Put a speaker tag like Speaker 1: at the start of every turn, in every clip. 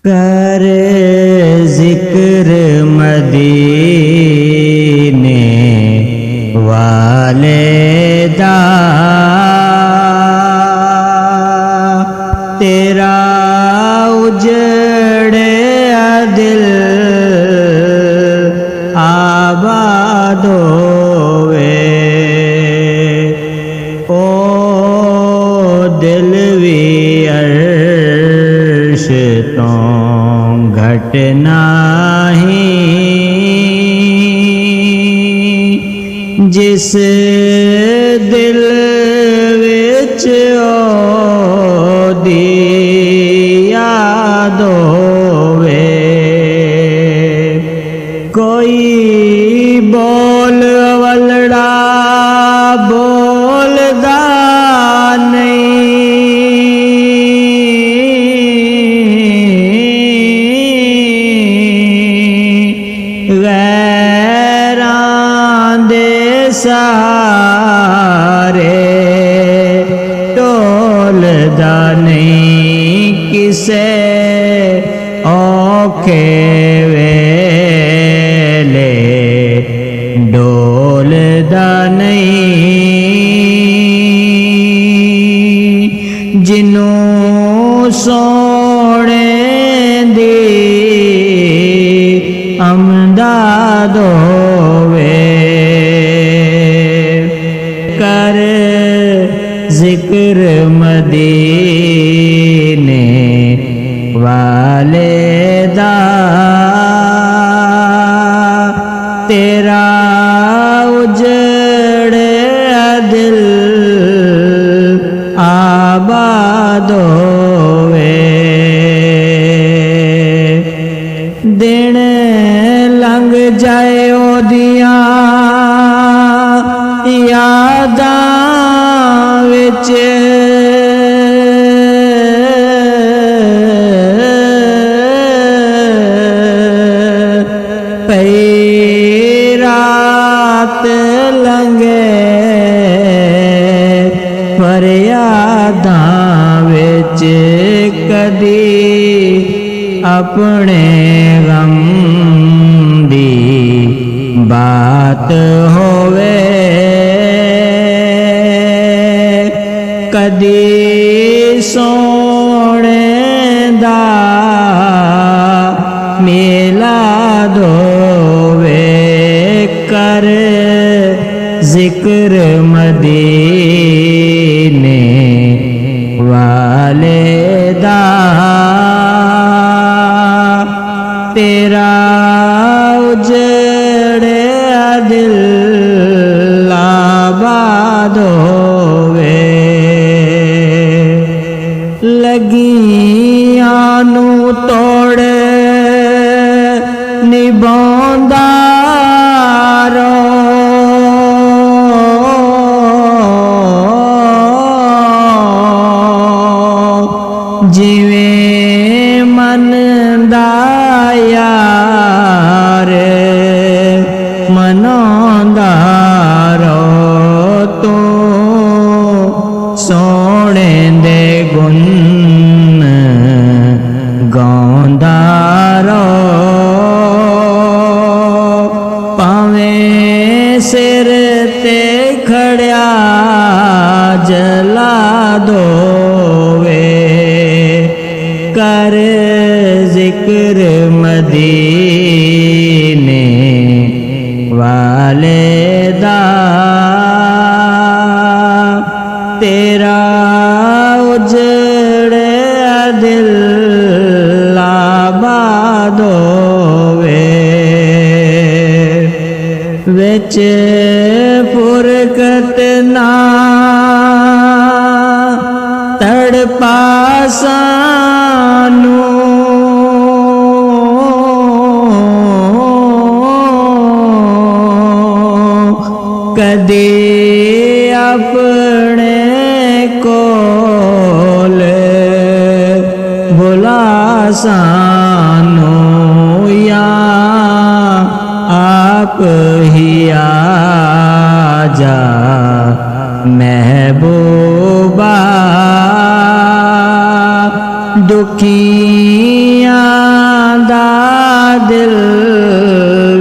Speaker 1: कर जिक्र मदीने वाले दा, तेरा उजड़े दिल आबाद होवे। ओ दिल भी अर्श तो घट नाही, जिस दिल विच ओदी याद होवे। कोई बोल वलड़ा बोलदा नहीं, गैरां दे सारे टोलदा नहीं, किसे औखे वेले डोलदा नहीं। जिन्हों सोने दी अमदाद होवे, कर जिक्र मदीने वाले दा, तेरा उजड़े दिल आबाद होवे। दिन लंघ जाए ओदियां यादां विच, पई रात लंघे फरियादां विच, कदी अपने गम दी बात होवे, कदी सोने दा मिलाद होवे। कर जिक्र मदीने वाले दा, तेरा उजड़े दिल आबाद होवे। लगियां नू तोड़ निभांदा रो, जिवें मन दा यार मनांदा रो। तू सोने दे गुण गांदा रो, भावें सिर ते खड़िया जला दोवे। कर जिक्र मदीने वाले दा, तेरा उजड़े दिल आबाद होवे। विच फुरकत ना तड़पा सानू, कदी अपने कोल बुला सानू, या आप ही आजा महबूबा, दुखियाँ दिल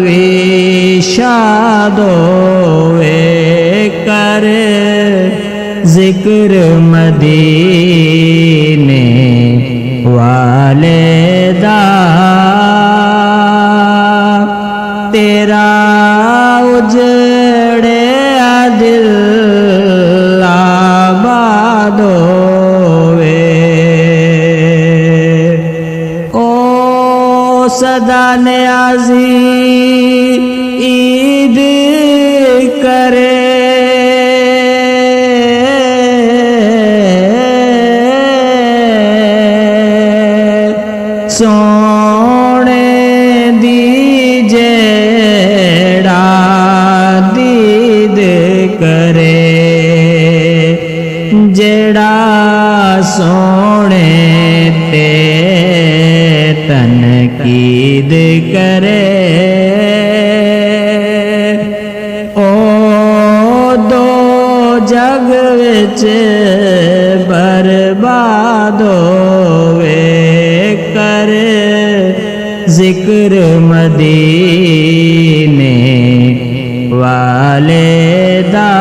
Speaker 1: विषाद होवे कर जिक्र मदीने वाले दा तेरा उजड़े दिल आबाद होवे ओ सदा न्याज़ी ईद करे सोने दी जेड़ा दीद करे जेड़ा सोने ते तनकीद करे ओ दो जग विच बर्बाद होवे कर जिक्र मदीने वाले दा।